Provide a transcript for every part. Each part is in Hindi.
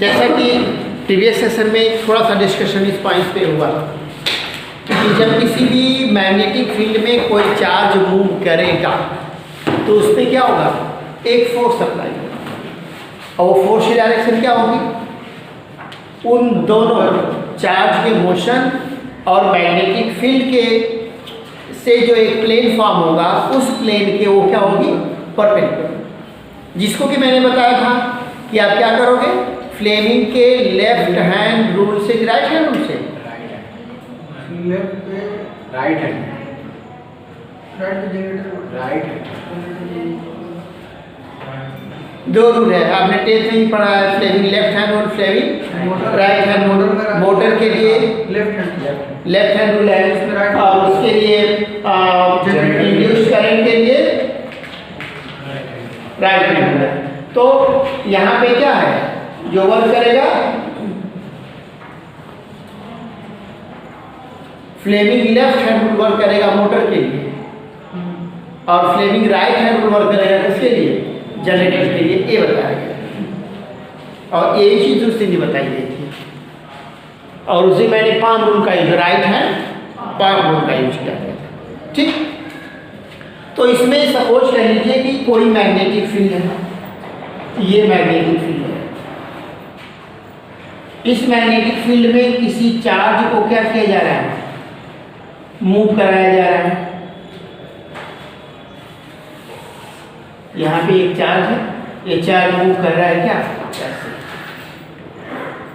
जैसा कि प्रीवियस सेशन में थोड़ा सा डिस्कशन इस पॉइंट पे हुआ कि जब किसी भी मैग्नेटिक फील्ड में कोई चार्ज मूव करेगा तो उस पर क्या होगा, एक फोर्स अप्लाई होगा। और वो फोर्स की डायरेक्शन क्या होगी, उन दोनों चार्ज के मोशन और मैग्नेटिक फील्ड के से जो एक प्लेन फॉर्म होगा उस प्लेन के वो क्या होगी, परपेंडिकुलर। जिसको कि मैंने बताया था कि आप क्या करोगे, फ्लेमिंग के लेफ्ट हैंड रूल से राइट हैंड रूल से, राइट हैंड दो रूल है, आपने टेंथ में ही पढ़ा है, फ्लेमिंग लेफ्ट हैंड और Fleming right hand rule. Motor के लिए लेफ्ट हैंड रूल है और उसके लिए इंड्यूस्ड करंट के लिए राइट हैंड रूल है। तो यहाँ पे क्या है जो वर्क करेगा, Fleming left hand rule work करेगा मोटर के लिए और Fleming right hand rule work करेगा किसके लिए, जनरेटर के लिए। ये बताया गया और ये चीज उससे नहीं बताई गई थी। और उसे मैंने पाम रूल का use, right hand palm rule का यूज किया गया था। ठीक, तो इसमें सपोज कर लीजिए कि कोई मैग्नेटिक फील्ड है, ये मैग्नेटिक फील्ड है। इस मैग्नेटिक फील्ड में किसी चार्ज को क्या किया जा रहा है, मूव कराया जा रहा है। यहाँ पे एक चार्ज है, ये चार्ज मूव कर रहा है क्या, ऐसे।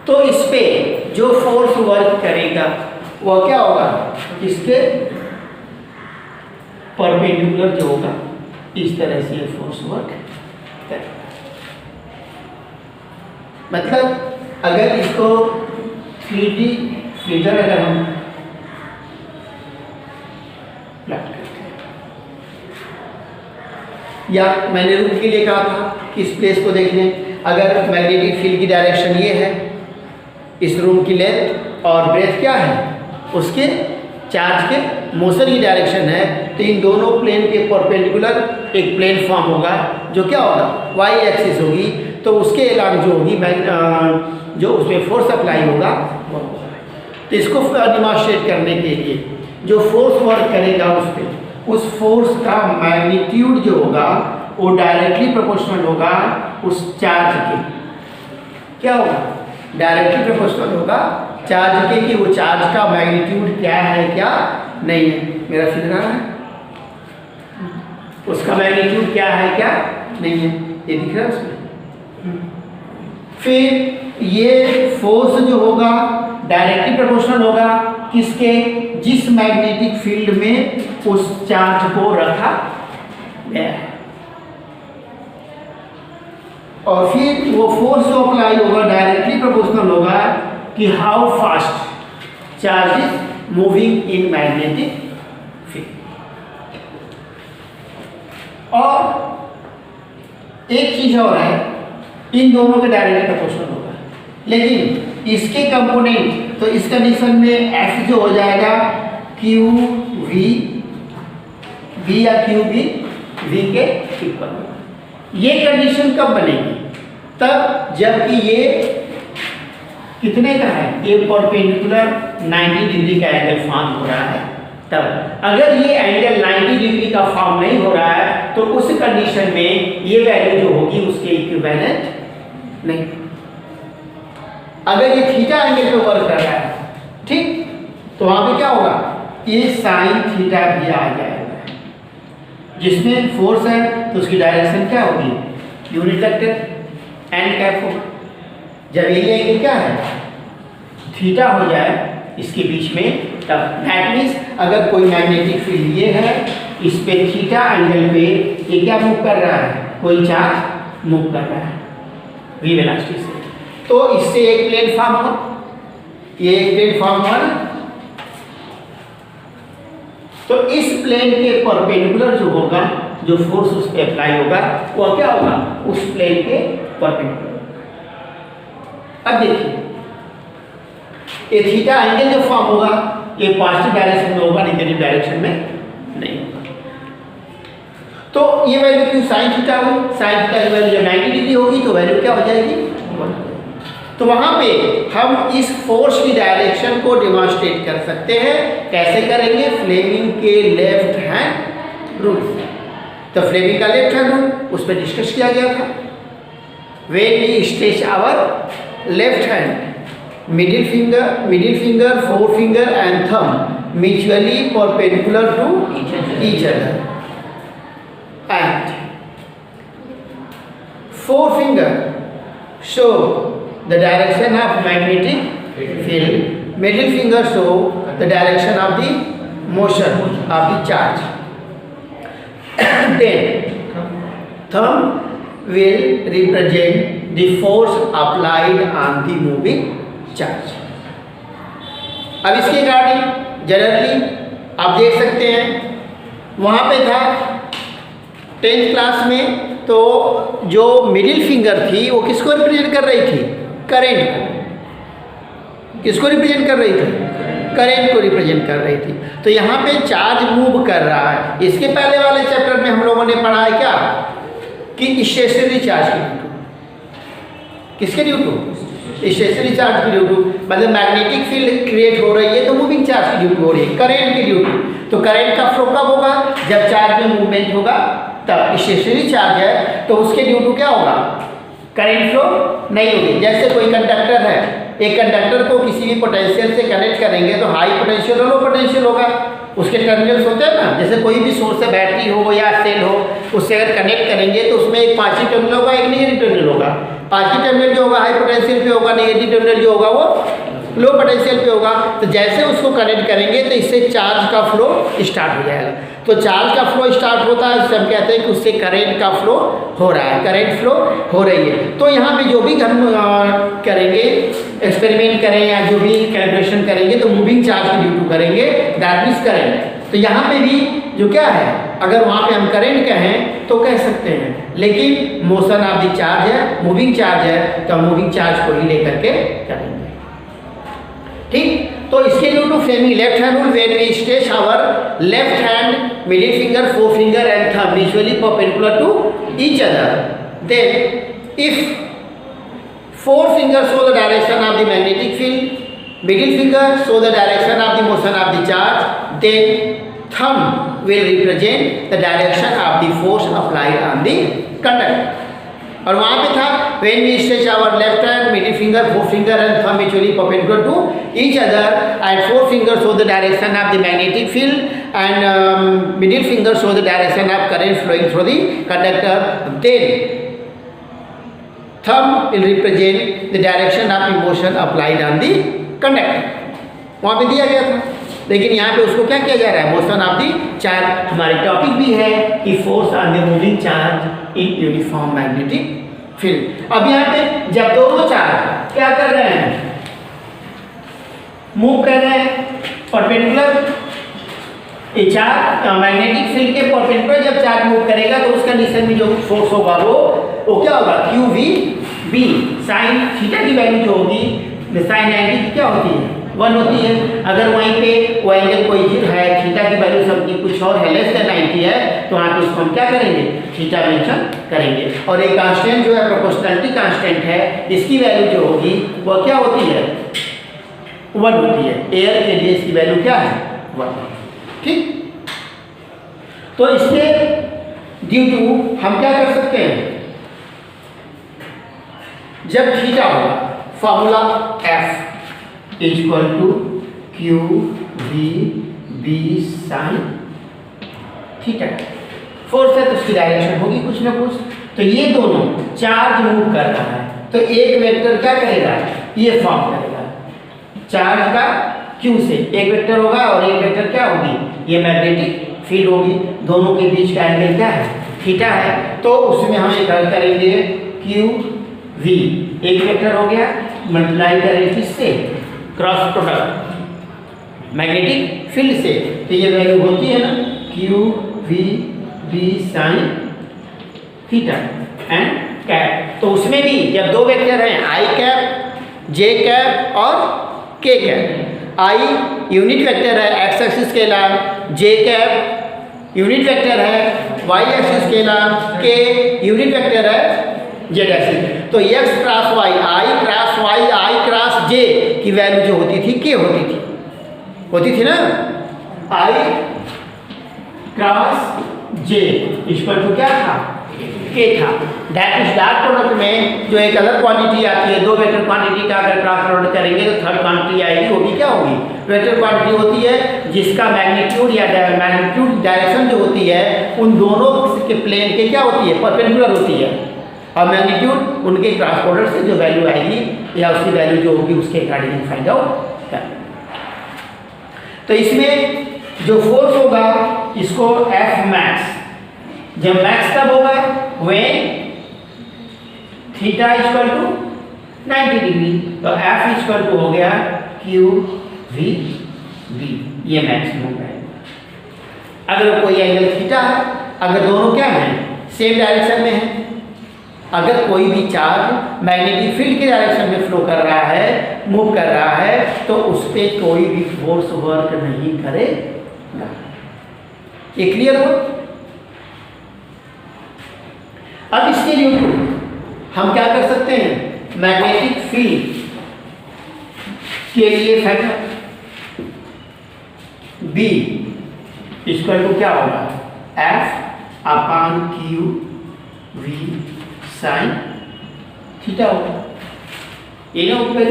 तो इस पे जो फोर्स वर्क करेगा वो क्या होगा, इसके परपेंडिकुलर जो होगा, इस तरह से ये फोर्स वर्क करेगा। मतलब अगर इसको 3D फिगर अगर हम प्लॉट करते हैं, या मैंने रूप के लिए कहा था कि इस प्लेस को देख लें, अगर मैग्नेटिक फील्ड की डायरेक्शन ये है, इस रूम की लेंथ और ब्रेथ क्या है, उसके चार्ज के मोशन की डायरेक्शन है, तो इन दोनों प्लेन के परपेंडिकुलर एक प्लेन फॉर्म होगा जो क्या होगा, वाई एक्सिस होगी। तो उसके अलावा जो होगी जो उसमें फोर्स अप्लाई होगा वो होगा। तो इसको डिमॉन्स्ट्रेट करने के लिए जो फोर्स वर्क करेगा उस पर, उस फोर्स का मैग्नीट्यूड जो होगा वो डायरेक्टली प्रोपोर्शनल होगा उस चार्ज के, क्या होगा, डायरेक्टली प्रोपोर्शनल होगा चार्ज के, कि वो चार्ज का मैग्नीट्यूड क्या है क्या नहीं है। मेरा फिगर आ रहा है, उसका मैग्नीट्यूड क्या है क्या नहीं है, ये दिख रहा है उसमें। फिर ये फोर्स जो होगा डायरेक्टली प्रोपोर्शनल होगा किसके, जिस मैग्नेटिक फील्ड में उस चार्ज को रखा गया है। और फिर वो फोर्स जो अप्लाई होगा डायरेक्टली प्रोपोर्शनल होगा कि how fast charge is moving in magnetic field. और एक चीज और है, इन दोनों के डायरेक्टली प्रोपोर्शनल होगा, लेकिन इसके कंपोनेंट, तो इस कंडीशन में F जो हो जाएगा क्यू वी, V या क्यू वी V के इक्वल होगा। ये कंडीशन कब बनेगी, तब जबकि ये कितने का है, ये परपेंडिकुलर 90 डिग्री का एंगल फॉर्म हो रहा है। तब अगर ये एंगल 90 डिग्री का फॉर्म नहीं हो रहा है तो उस कंडीशन में ये वैल्यू जो होगी उसके इक्विवेलेंट नहीं। अगर ये थीटा एंगल पे वर्क कर रहा है, ठीक, तो वहां पे क्या होगा, ये साइन थीटा भी आ जाएगा। जिसमें फोर्स है तो उसकी डायरेक्शन क्या होगी, यूनिट वेक्टर एंड कैप होगा। जब ये एंगल क्या है, थीटा हो जाए इसके बीच में, तब दैट मीन्स अगर कोई मैग्नेटिक फील्ड ये है, इस पे थीटा एंगल पे ये क्या मूव कर रहा है, कोई चार्ज मूव कर रहा है वी वेलोसिटी से, तो इससे एक प्लेन फॉर्म हुआ, ये एक प्लेन फॉर्म हुआ ना। तो इस प्लेन के परपेंडिकुलर जो होगा, जो फोर्स उस पे अप्लाई होगा वो क्या होगा, उस प्लेन के परपेंडिकुलर। अब देखिए ये थीटा एंगल जो फॉर्म होगा ये पॉजिटिव डायरेक्शन में होगा, नेगेटिव डायरेक्शन में नहीं होगा। तो ये वैल्यू क्यों साइन थीटा हुई, साइन थीटा की वैल्यू जब 90 डिग्री होगी तो वैल्यू क्या हो जाएगी, 1। तो वहाँ पे हम इस फोर्स की डायरेक्शन को डिमॉन्स्ट्रेट कर सकते हैं। कैसे करेंगे? फ्लेमिंग के लेफ्ट हैंड रूल। तो फ्लेमिंग का लेफ्ट हैंड रूल उस पर डिस्कस किया गया था। When we stretch our left hand, middle finger, forefinger and thumb mutually perpendicular to each other and forefinger show the direction of magnetic field, middle finger show the direction of the motion of the charge, then thumb will represent the force applied on the moving charge। अब इसके रिगार्डिंग जनरली आप देख सकते हैं, वहाँ पे था 10th क्लास में, तो जो मिडिल फिंगर थी वो किसको रिप्रेजेंट कर रही थी? करंट को। किसको रिप्रेजेंट कर रही थी? करंट को रिप्रेजेंट कर रही थी। तो यहाँ पे चार्ज मूव कर रहा है। इसके पहले वाले चैप्टर में हम लोगों ने पढ़ा है क्या कि स्टेशनरी चार्ज की ड्यू टू, किसके ड्यू टू? स्टेशनरी चार्ज की ड्यू टू, मतलब मैग्नेटिक फील्ड क्रिएट हो रही है तो मूविंग चार्ज की ड्यू टू हो रही है, करंट की ड्यू टू। तो करंट का फ्लो कब होगा? जब चार्ज में मूवमेंट होगा तब। स्टेशनरी चार्ज है तो उसके ड्यू टू क्या होगा? करंट फ्लो नहीं होगी। जैसे कोई कंडक्टर है, एक कंडक्टर को किसी भी पोटेंशियल से कनेक्ट करेंगे तो हाई पोटेंशियल और लो पोटेंशियल होगा। उसके टर्मिनल्स होते हैं ना, जैसे कोई भी सोर्स है, बैटरी हो या सेल हो, उससे अगर कनेक्ट करेंगे तो उसमें एक पॉजिटिव टर्मिनल होगा, एक नेगेटिव टर्मिनल होगा। पॉजिटिव टर्मिनल जो होगा हाई पोटेंशियल पे होगा, नेगेटिव टर्मिनल जो होगा वो लो पोटेंशियल पे होगा। तो जैसे उसको कनेक्ट करेंगे तो इससे चार्ज का फ्लो स्टार्ट हो जाएगा। तो चार्ज का फ्लो स्टार्ट होता है, हम कहते हैं कि उससे करंट का फ्लो हो रहा है, करंट फ्लो हो रही है। तो यहाँ पे जो भी हम करेंगे, एक्सपेरिमेंट करें या जो भी कैलकुलेशन करेंगे तो मूविंग चार्ज की ड्यू टू करेंगे, दैट मीन्स करंट। तो यहाँ पे भी जो क्या है, अगर वहाँ पे हम करंट कहें तो कह सकते हैं, लेकिन मोशन ऑफ द चार्ज है, मूविंग चार्ज है, तो हम मूविंग चार्ज को ही लेकर के करेंगे। ठीक, तो इसके due to Fleming left hand rule, when we stretch our left hand, middle finger, forefinger and thumb mutually perpendicular to each other, then if forefinger show the direction of the magnetic field, middle finger show the direction of the motion of the charge, then thumb will represent the direction of the force applied on the conductor। और वहाँ पे था when we stretch our left hand, middle finger, forefinger and thumb mutually perpendicular to each other, and forefinger show the direction of the magnetic field and middle finger show the direction of current flowing through the conductor, then thumb will represent the direction of the motion applied on the conductor। वहाँ पे दिया गया था, लेकिन यहाँ पे उसको क्या किया जा रहा है? Motion of the charge. हमारी टॉपिक भी है कि force on the moving charge in uniform magnetic field. अब यहाँ पे जब दोनों चार्ज क्या कर रहे हैं? मूव कर रहे हैं परपेंडिकुलर, ये चार्ज मैग्नेटिक फील्ड के परपेंडिकुलर जब चार्ज मूव करेगा तो उस कंडीशन में जो फोर्स होगा वो क्या होगा? Q v B. Sine theta की वैल्यू जो होगी, साइन 90 की क्या होती है? 1 होती है। अगर वहीं पे वो एंगल कोई है, थीटा की वैल्यू सबकी कुछ और है, लेस देन 90 है, तो वहाँ पे उसको हम क्या करेंगे? थीटा मेंशन करेंगे। और एक कांस्टेंट जो है प्रोपोर्शनलिटी कांस्टेंट है, इसकी वैल्यू जो होगी वो क्या होती है? 1 होती है। एयर के लिए इसकी वैल्यू क्या है? 1। ठीक, तो इसके ड्यू टू हम क्या कर सकते हैं? जब थीटा होगा, formula F equal to q v B sine theta. Force है तो उसकी डायरेक्शन होगी कुछ ना कुछ। तो ये दोनों चार्ज मूव कर रहा है, तो एक वेक्टर क्या करेगा? ये फॉर्म करेगा चार्ज का क्यू से एक वेक्टर होगा और एक वेक्टर क्या होगी? ये मैग्नेटिक फील्ड होगी। दोनों के बीच का एंगल क्या है? थीटा है। तो उसमें हम एक करेंगे क्यू वी, एक वेक्टर हो गया, मल्टीप्लाई करेंगे किससे? क्रॉस प्रोडक्ट मैग्नेटिक फील्ड से। तो ये वैल्यू होती है ना q v B sine theta n cap. तो उसमें भी जब दो वेक्टर हैं, आई कैप, जे कैप और के कैप। आई यूनिट वेक्टर है एक्स एक्सिस के अलावा, जे कैप यूनिट वेक्टर है वाई एक्सिस के अलावा, के यूनिट वेक्टर है जेड एक्सिस। तो एक्स क्रॉस वाई, आई क्रॉस वाई जे की वैल्यू जो होती थी के होती थी ना, आई क्रॉस जे इक्वल टू क्या था, के था। दैट इज डॉट प्रोडक्ट में जो एक अलग क्वांटिटी आती है, दो वेक्टर क्वांटिटी का अगर क्रॉस प्रोडक्ट करेंगे तो थर्ड क्वांटिटी आएगी, वो भी क्या होगी, वेक्टर क्वांटिटी होती है जिसका मैग्नीट्यूड या मैग्नीट्यूड डायरेक्शन जो होती है उन दोनों के प्लेन के क्या होती है, परपेंडिकुलर होती है, और मैग्नीट्यूड उनके क्रॉस प्रोडक्ट से जो वैल्यू आएगी या उसकी वैल्यू जो होगी उसके अकॉर्डिंग फाइंड आउट करना। तो इसमें जो फोर्स होगा इसको एफ मैक्स, जब मैक्स कब होगा, when theta equal to 90 degree, तो एफ इक्वल टू हो गया क्यू वी बी, ये मैक्सिमम है। अगर कोई एंगल थीटा है, अगर दोनों क्या है, सेम डायरेक्शन में है, अगर कोई भी चार्ज मैग्नेटिक फील्ड के डायरेक्शन में फ्लो कर रहा है, मूव कर रहा है, तो उस पर कोई भी फोर्स वर्क नहीं करेगा। ये क्लियर हो? अब इसके लिए हम क्या कर सकते हैं, मैग्नेटिक फील्ड के लिए फैक्टर बी इक्वल टू क्या होगा, F upon q v sine theta होगा। ये ना ऊपर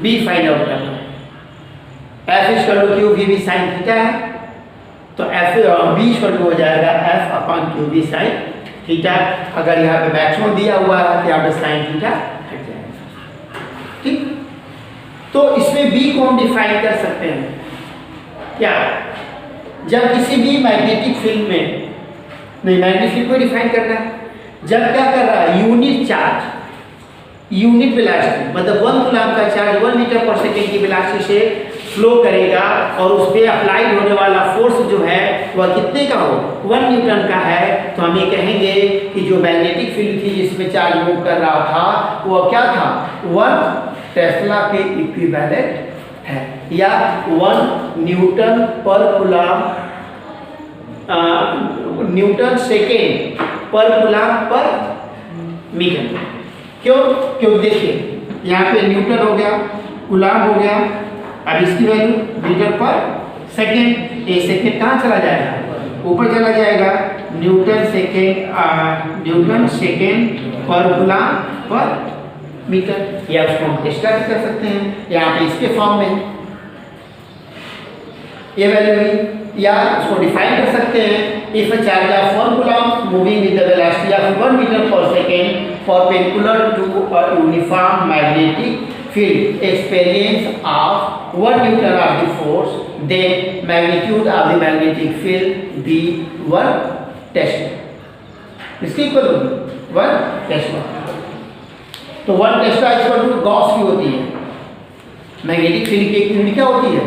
बी फाइंड आउट करना है, F equal to q v B sine theta है, तो एफ बी इक्वल टू हो जाएगा F upon q B sine theta. अगर यहाँ पे मैक्सिमम दिया हुआ है तो यहाँ पे साइन थीटा हट जाएगा, ठीक। तो इसमें बी को हम डिफाइन कर सकते हैं क्या, जब किसी भी मैग्नेटिक फील्ड में, नहीं मैग्नेटिक फील्ड को डिफाइन करना है, जब क्या कर रहा है, यूनिट चार्ज, यूनिट वेलोसिटी, मतलब 1 कूलम्ब का चार्ज 1 मीटर पर सेकेंड की वेलोसिटी से फ्लो करेगा और उस पर अप्लाइड होने वाला फोर्स जो है वह कितने का हो, 1 न्यूटन का है, तो हम ये कहेंगे कि जो मैग्नेटिक फील्ड थी जिसमें चार्ज मूव कर रहा था वह क्या था, 1 टेस्ला के इक्विवेलेंट है, या 1 न्यूटन पर कूलम्ब, न्यूटन सेकेंड पर कूलम्ब पर मीटर। क्यों? क्योंकि देखिए यहाँ पे न्यूटन हो गया, कूलम्ब हो गया, अब इसकी वैल्यू मीटर पर सेकेंड, ये सेकेंड कहाँ चला जाएगा, ऊपर चला जाएगा, न्यूटन सेकेंड पर कूलम्ब पर मीटर, या उसको हम टेस्ला कर सकते हैं, यहाँ पे इसके फॉर्म में ये वैल्यू हुई, या उसको डिफाइन कर सकते हैं, if a charge of 1 coulomb moving with the velocity of 1 metre per second perpendicular to a uniform magnetic field experience of 1 Newton of the force, then magnitude of the magnetic field be 1 Tesla. इसकी इक्वल होगी 1 टेस्ला। तो 1 टेस्ला इक्वल टू गॉस की होती है, मैग्नेटिक फील्ड की एक यूनिट क्या होती है,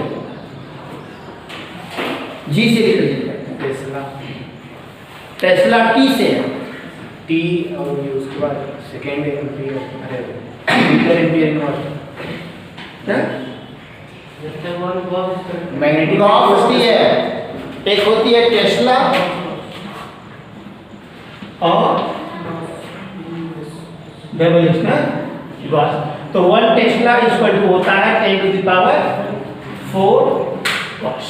जी से रिप्रेजेंट करते हैं, टेस्ला टी से है, टी और उसके बाद second ampere, metre ampere magnetic gauss होती है, एक होती है टेस्ला और बेबलिस ना गॉस। तो 1 टेस्ला इक्वल टू होता है 10 टू द पावर 4 गॉस।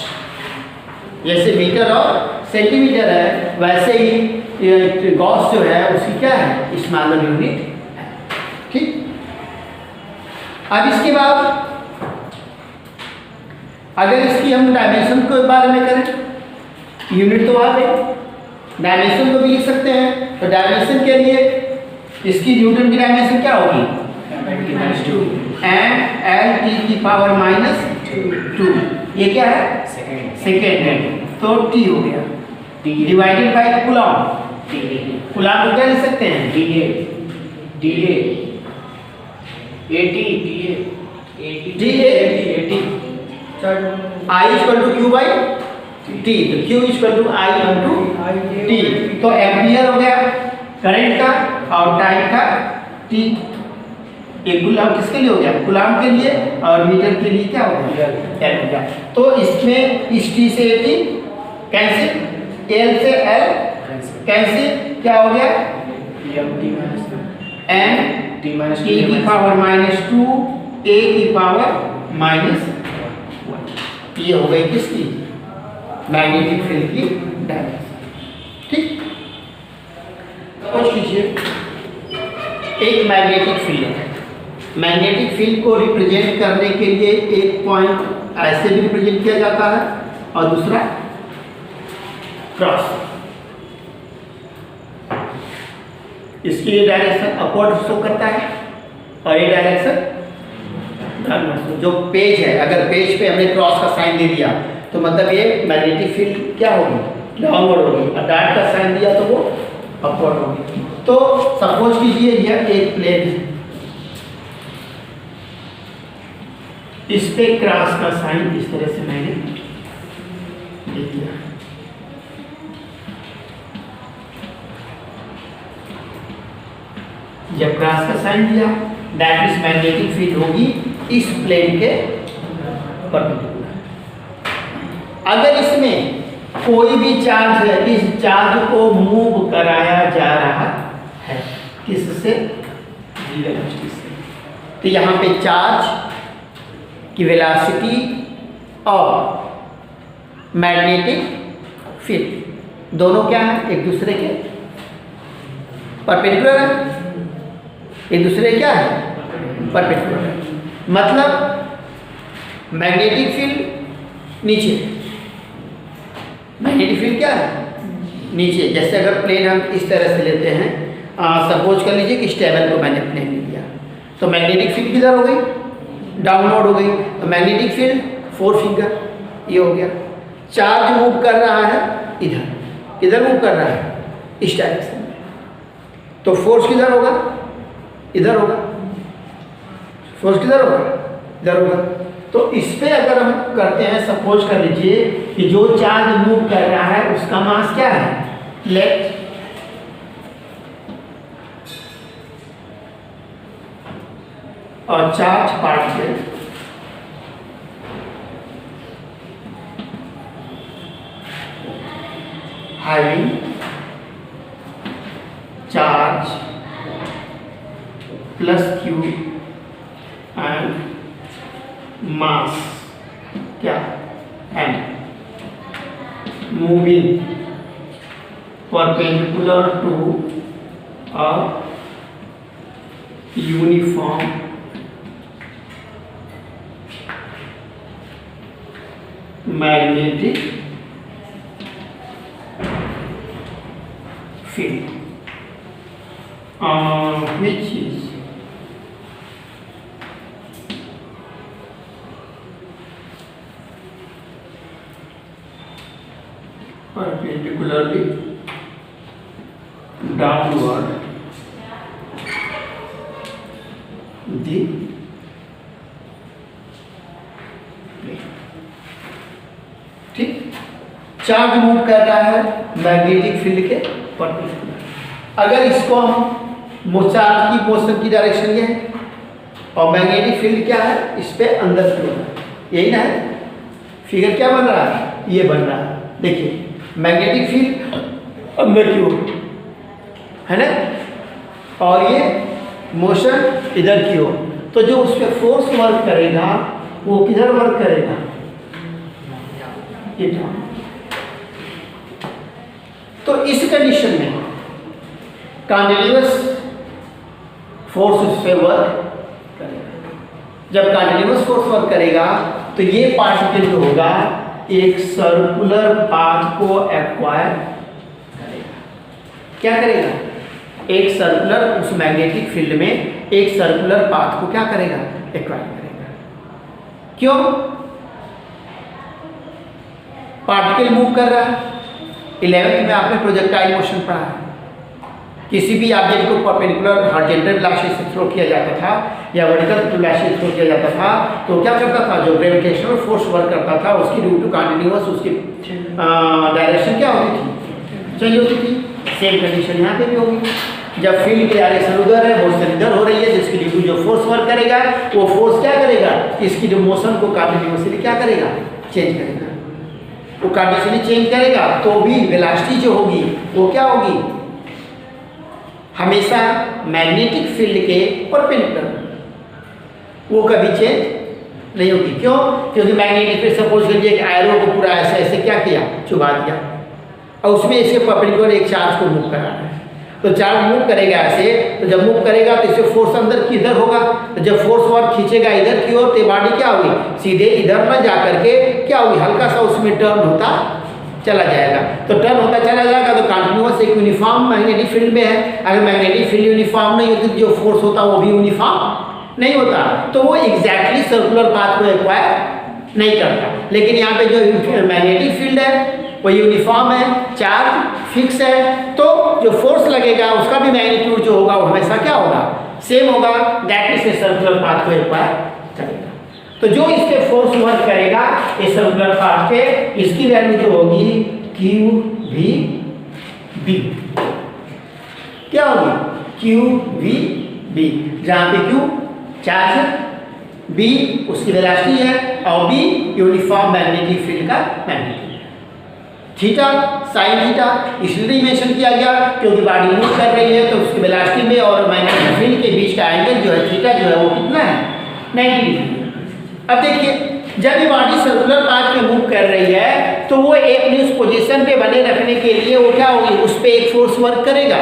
जैसे मीटर और सेंटीमीटर है वैसे ही गॉस जो है उसकी क्या है, स्मॉलर यूनिट है, ठीक। अब इसके बाद अगर इसकी हम डायमेंशन के बारे में करें, यूनिट तो आ गई, डायमेंशन को भी लिख सकते हैं। तो डायमेंशन के लिए इसकी न्यूटन की डायमेंशन क्या होगी, एम एल टी की पावर -2, ये क्या है, सेकेंड है, तो टी हो गया, डिवाइडेड बाय कूलम्ब, कूलम्ब को क्या लिख सकते हैं, DA I equal to Q by T, तो Q equal to I into T. तो एम्पियर हो गया करंट का और टाइम का टी। एक कूलम्ब किसके लिए हो गया, कूलम्ब के लिए, और मीटर के लिए क्या हो गया, एल हो गया। तो इसमें इस टी से टी कैंसिल, एल से एल कैंसिल, क्या हो गया, एम t minus e की पावर -2 a की पावर -1। ये हो गई किसकी? मैग्नेटिक फील्ड की डायरेक्शन। ठीक, कुछ कीजिए, एक मैग्नेटिक फील्ड है। मैग्नेटिक फील्ड को रिप्रेजेंट करने के लिए एक पॉइंट ऐसे भी रिप्रेजेंट किया जाता है और दूसरा क्रॉस। इसकी ये डायरेक्शन अपवर्ड शो करता है और ये डायरेक्शन डाउनवर्ड। जो पेज है, अगर पेज पे हमने क्रॉस का साइन दे दिया तो मतलब ये मैग्नेटिक फील्ड क्या होगी? डाउनवर्ड होगी, और डॉट का साइन दिया तो वो अपवर्ड होगी। तो सपोज कीजिए यह एक प्लेन है, इस पे क्रॉस का साइन इस तरह से मैंने दे दिया। जब क्रॉस का साइन दिया, दैट इज मैग्नेटिक फील्ड होगी इस प्लेन के परपेंडिकुलर। अगर इसमें कोई भी चार्ज है, इस चार्ज को मूव कराया जा रहा है, किससे? वेलोसिटी से। तो यहाँ पे चार्ज की वेलोसिटी और मैग्नेटिक फील्ड दोनों क्या है? एक दूसरे के परपेंडिकुलर है। एक दूसरे क्या है? परपेंडिकुलर है। मतलब मैग्नेटिक फील्ड नीचे, मैग्नेटिक फील्ड क्या है? नीचे। जैसे अगर प्लेन हम इस तरह से लेते हैं, सपोज कर लीजिए कि इस टेबल को मैंने प्लेन ले लिया, तो मैग्नेटिक फील्ड किधर हो गई? डाउनवर्ड हो गई। तो मैग्नेटिक फील्ड 4 फिंगर ये हो गया। चार्ज मूव कर रहा है इधर, किधर मूव कर रहा है? इस डायरेक्शन में। तो फोर्स किधर होगा? इधर होगा। फोर्स किधर होगा? इधर होगा। तो इस पे अगर हम करते हैं, सपोज कर लीजिए कि जो चार्ज मूव कर रहा है उसका मास क्या है? लेफ्ट। और charge particle having charge plus q and mass क्या? m, moving perpendicular to a uniform magnetic field which is perpendicularly downward the plane। ठीक, चार्ज मूव कर रहा है मैग्नेटिक फील्ड के परपेंडिकुलर। अगर इसको हम चार्ज की मोशन की डायरेक्शन ये है और मैग्नेटिक फील्ड क्या है? इस पे अंदर की ओर, यही ना है। फिगर क्या बन रहा है? ये बन रहा है। देखिए मैग्नेटिक फील्ड अंदर की ओर है ना, और ये मोशन इधर की ओर। तो जो उस पर फोर्स वर्क करेगा वो किधर वर्क करेगा? इधर। तो इस कंडीशन में कॉन्टिन्यूअस फोर्स उस पर वर्क करेगा। जब कॉन्टिन्यूअस फोर्स वर्क करेगा तो ये पार्टिकल जो होगा एक सर्कुलर पाथ को एक्वायर करेगा। क्या करेगा? एक सर्कुलर, उस मैग्नेटिक फील्ड में एक सर्कुलर पाथ को क्या करेगा? एक्वायर करेगा। क्यों? पार्टिकल मूव कर रहा है। 11th में आपने प्रोजेक्टाइल मोशन पढ़ा है। किसी भी ऑब्जेक्ट को परपेंडिकुलर हॉरिजॉन्टल वेलोसिटी से थ्रो किया जाता था या वर्टिकल वेलोसिटी से थ्रो किया जाता था, तो क्या करता था? जो ग्रेविटेशनल फोर्स वर्क करता था उसकी ड्यू टू कॉन्टिन्यूअस उसकी डायरेक्शन क्या होती थी? चेंज होती थी। सेम कंडीशन यहाँ पे भी होगी। जब फील्ड की डायरेक्शन उधर है, मोशन इधर हो रही है, जिसकी ड्यू टू जो फोर्स वर्क करेगा वो फोर्स क्या करेगा? इसकी जो मोशन को कॉन्टिन्यूअसली क्या करेगा? चेंज करेगा। वो कॉन्टिन्यूअसली चेंज करेगा तो भी वेलोसिटी जो होगी वो क्या होगी? हमेशा मैग्नेटिक फील्ड के परपेंडिकुलर, वो कभी चेंज नहीं होगी। क्यों? क्योंकि मैग्नेटिक फील्ड सपोज करिए एक आयरो को पूरा ऐसे ऐसे क्या किया, चुभा दिया, और उसमें इसके परपेंडिकुलर एक चार्ज को मूव करा है, तो चार्ज मूव करेगा ऐसे, तो जब मूव करेगा तो इससे फोर्स अंदर किधर होगा, तो जब फोर्स वर्क खींचेगा इधर की ओर, तो बॉडी क्या होगी, सीधे इधर न जा करके क्या होगी, हल्का सा उसमें टर्न होता चला जाएगा। तो टर्न होता चला जाएगा तो कंटिन्यूअस एक यूनिफॉर्म मैग्नेटिक फील्ड में है। अगर मैग्नेटिक फील्ड यूनिफॉर्म नहीं होती तो जो फोर्स होता वो भी यूनिफॉर्म नहीं होता, तो वो एग्जैक्टली सर्कुलर पाथ को एक्वायर नहीं करता। लेकिन यहाँ पे जो मैग्नेटिक फील्ड है वो यूनिफॉर्म है, चार्ज फिक्स है, तो जो फोर्स लगेगा उसका भी मैग्नीट्यूड जो होगा वो हमेशा क्या होगा, सेम होगा। दैट इज सर्कुलर पाथ को एक्वायर करेगा। तो जो इस पे फोर्स वर्क करेगा इस सर्कुलर पाथ पे, इसकी वैल्यू जो होगी क्यू वी बी, क्या होगी, क्यू वी बी, जहाँ पे क्यू चार्ज है, बी उसकी वेलोसिटी है, और बी यूनिफॉर्म मैग्नेटिक फील्ड का मैग्नीट्यूड। थीटा साइन थीटा इसलिए मेंशन किया गया क्योंकि बॉडी मूव कर रही है, तो उसकी वेलोसिटी में और मैग्नेटिक फील्ड के बीच का एंगल जो है थीटा जो है वो कितना है, 90 डिग्री। अब देखिए जब ये बॉडी सर्कुलर पाथ में मूव कर रही है तो वो एक उस पोजीशन पे बने रखने के लिए वो क्या होगी, उस पर एक फोर्स वर्क करेगा।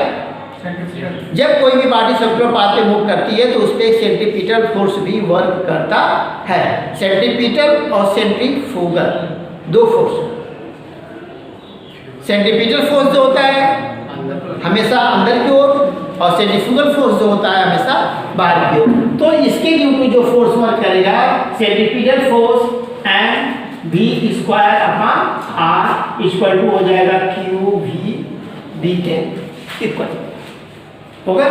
जब कोई भी बॉडी सर्कुलर पाथ में मूव करती है तो उस पर एक सेंट्रीपिटल फोर्स भी वर्क करता है। सेंट्रीपिटल और सेंट्रीफ्यूगल दो फोर्स। सेंट्रीपिटल फोर्स जो होता है हमेशा अंदर की ओर, और सेंट्रीफ्यूगल फोर्स जो होता है हमेशा बाहर की ओर। तो इसके ड्यू टू जो फोर्स वर्क करेगा, centripetal force and v square upon r equal to हो जाएगा क्यू वी बी के इक्वल होगा।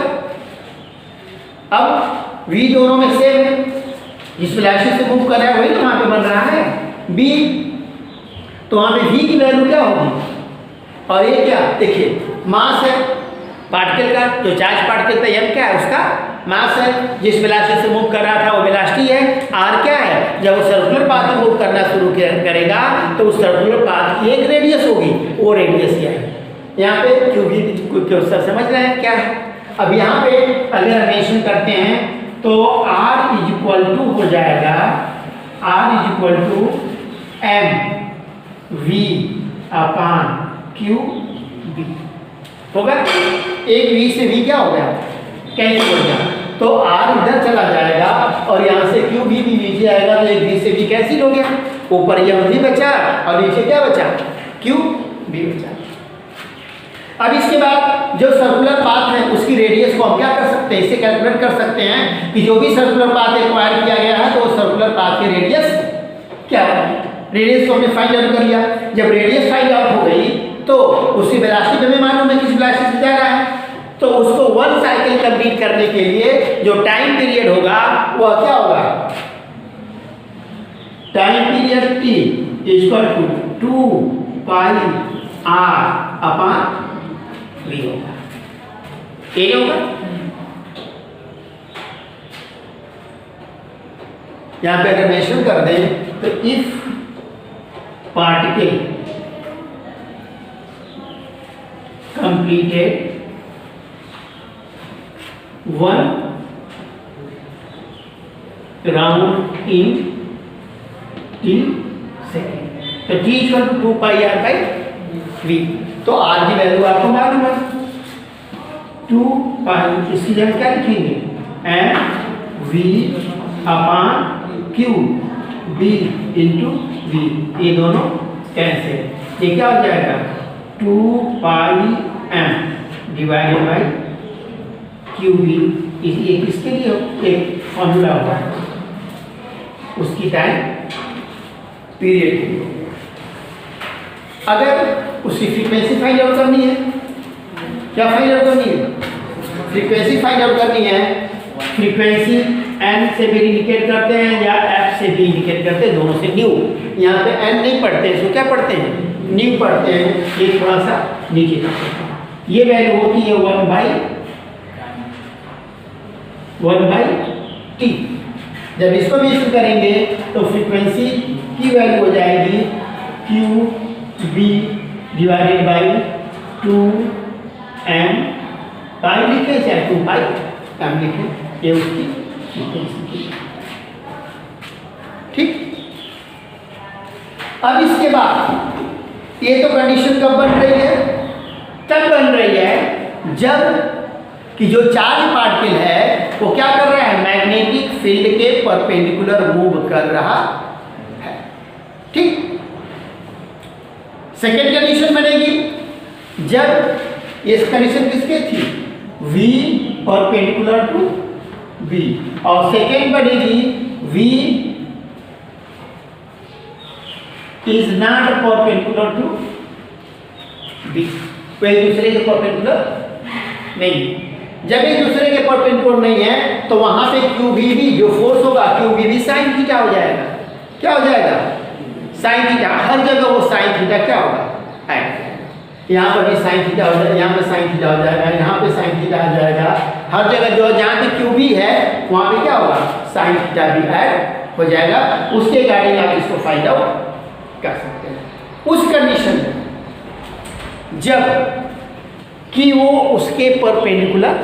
अब v दोनों में सेम है, जिस वेलोसिटी से मूव कर रहा है वही वहां पे बन रहा है b, तो वहां पे v की वैल्यू क्या होगी, और ये क्या देखिए मास है पार्टिकल का, जो चार्ज पार्टिकल का m क्या है, उसका मास है। जिस वेलोसिटी से मूव कर रहा था वो वेलोसिटी है, r क्या है, जब वो सर्कुलर पाथ में मूव करना शुरू करेगा तो उस सर्कुलर पाथ की एक रेडियस होगी, वो रेडियस क्या है, यहाँ पे क्यू भी क्वेश्चन समझ रहे हैं क्या है। अब यहाँ पे अगर मेंशन करते हैं तो r इज इक्वल टू हो जाएगा, r is equal to m v upon q B होगा। एक v से v क्या हो गया, कैंसिल हो गया, तो r इधर चला जाएगा और यहाँ से क्यू भी नीचे आएगा, तो एक v से v कैंसिल हो गया, ऊपर यह v बचा और नीचे क्या बचा, क्यू बी बचा। अब इसके बाद जो सर्कुलर पाथ है उसकी रेडियस को हम क्या कर सकते हैं, इससे कैलकुलेट कर सकते हैं कि जो भी सर्कुलर पाथ एक्वायर किया गया है तो उस सर्कुलर पाथ की रेडियस क्या है, रेडियस को हमने फाइंड आउट कर लिया। जब रेडियस फाइंड आउट हो गई तो उसकी वेलोसिटी हमें मालूम है किस वेलोसिटी से जा रहा है, तो उसको वन साइकिल कंप्लीट करने के लिए जो टाइम पीरियड होगा वह क्या होगा, time period t equal to 2 pi r upon v होगा, ये होगा। यहाँ पे अगर मेंशन कर दें तो if particle completed 1 round in t second, तो t equal to 2 pi r by v, तो r की वैल्यू आपको मालूम है 2 पाई, इसकी जगह क्या लिखेंगे m v upon q b into v, ये दोनों कैंसिल, ये क्या हो जाएगा 2 pi m divided by q B, ये किसके लिए एक फॉर्मूला होगा उसकी टाइम पीरियड के लिए। अगर उसकी फ्रीक्वेंसी फाइंड आउट करनी है, क्या फाइंड आउट करनी है, फ्रीक्वेंसी फाइंड आउट करनी है। फ्रीक्वेंसी n से भी इंडिकेट करते हैं या f से भी इंडिकेट करते हैं, दोनों से न्यू। यहाँ पे n नहीं पढ़ते हैं, इसको क्या पढ़ते हैं, न्यू पढ़ते हैं, ये थोड़ा सा नीचे करते हैं। ये वैल्यू होती है 1 बाई टी। जब इसको भी इसको करेंगे तो फ्रीक्वेंसी की वैल्यू हो जाएगी q B divided by 2 m time लिखें चाहे 2 पाई टाइम लिखें, ये उसकी फ्रीक्वेंसी। ठीक। अब इसके बाद ये तो कंडीशन कब बन रही है, तब बन रही है जब कि जो चार्ज पार्टिकल है वो क्या कर रहा है, मैग्नेटिक फील्ड के परपेंडिकुलर मूव कर रहा है। ठीक। सेकेंड कंडीशन बनेगी जब ये कंडीशन किसके थी, V परपेंडिकुलर टू B, और सेकेंड बनेगी V is not perpendicular to B, कोई दूसरे के परपेंडिकुलर नहीं। जब एक दूसरे के परपेंडिकुलर नहीं है तो वहां पे QVB जो फोर्स होगा QVB साइन थीटा हो जाएगा। क्या हो जाएगा, साइन थीटा। हर जगह वो साइन थीटा क्या होगा, यहाँ पर भी साइन थीटा हो जाएगा, यहाँ पे साइन थीटा हो जाएगा, यहाँ पे साइन थीटा आ जाएगा। हर जगह जो जहाँ पे QB है वहाँ पे क्या होगा, साइन थीटा भी ऐड हो जाएगा। उसके रिगार्डिंग आप इसको फाइंड आउट कर सकते हैं। उस कंडीशन में जब कि वो उसके परपेंडिकुलर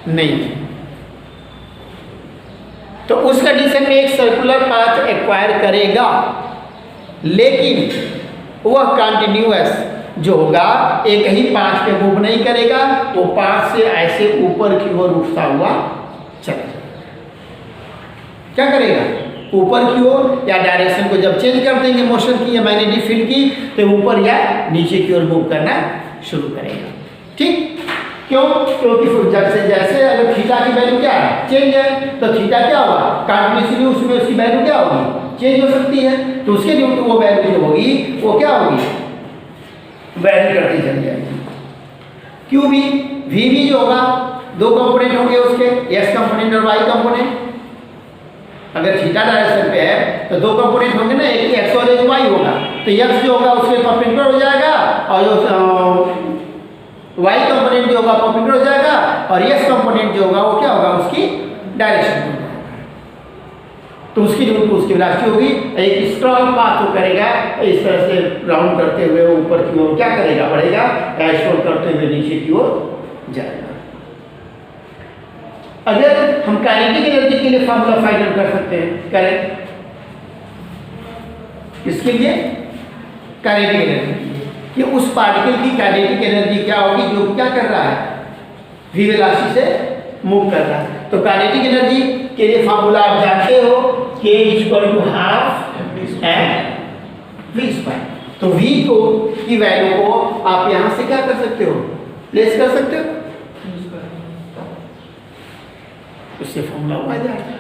नहीं है, तो उस कंडीशन में एक सर्कुलर पाथ एक्वायर करेगा, लेकिन वह कंटिन्यूअस जो होगा एक ही पाथ पे मूव नहीं करेगा, वो पाथ से ऐसे ऊपर की ओर उठता हुआ चलेगा। क्या करेगा, ऊपर की ओर, या डायरेक्शन को जब चेंज कर देंगे मोशन की या मैग्नेटिक फील्ड की, तो ऊपर या नीचे की ओर मूव करना शुरू करेगा। ठीक। क्यों, क्योंकि जब से जैसे अगर थीटा की वैल्यू क्या है, चेंज है, तो थीटा क्या होगा, कंटिन्यूसली उसमें उसकी वैल्यू क्या होगी, चेंज हो सकती है। तो उसके ड्यू टू वो वैल्यू जो होगी वो क्या होगी, वैल्यू करती चली जाएगी। QB VB जो होगा, दो कंपोनेंट होंगे उसके, एक्स कंपोनेंट और वाई कंपोनेंट। अगर थीटा डायरेक्शन पे है तो दो कंपोनेंट होंगे ना, एक एक्स और एक वाई होगा, तो एक्स जो होगा उसके परपेंडिकुलर हो जाएगा, और जो वाई कंपोनेंट जो होगा परपेंडिकुलर हो जाएगा, और एक्स कंपोनेंट जो होगा वो क्या होगा, उसकी डायरेक्शन में होगा। तो उसकी जो उसकी वेलोसिटी होगी, एक स्ट्रॉन्ग पाथ वो करेगा, इस तरह से राउंड करते हुए ऊपर की ओर क्या करेगा, बढ़ेगा, स्ट्रोल करते हुए नीचे की ओर जाएगा। अगर हम काइनेटिक एनर्जी के लिए फॉर्मूला फाइंड आउट कर सकते हैं, करें इसके लिए काइनेटिक एनर्जी कि उस पार्टिकल की काइनेटिक एनर्जी क्या होगी जो क्या कर रहा है, v वेलोसिटी से मूव कर रहा है। तो काइनेटिक एनर्जी के लिए फार्मूला आप जानते हो, k = हाफ mv²। तो v को की वैल्यू को आप यहां से क्या कर सकते हो, प्लेस कर सकते हो, उससे फॉर्मूला आ जाएगा।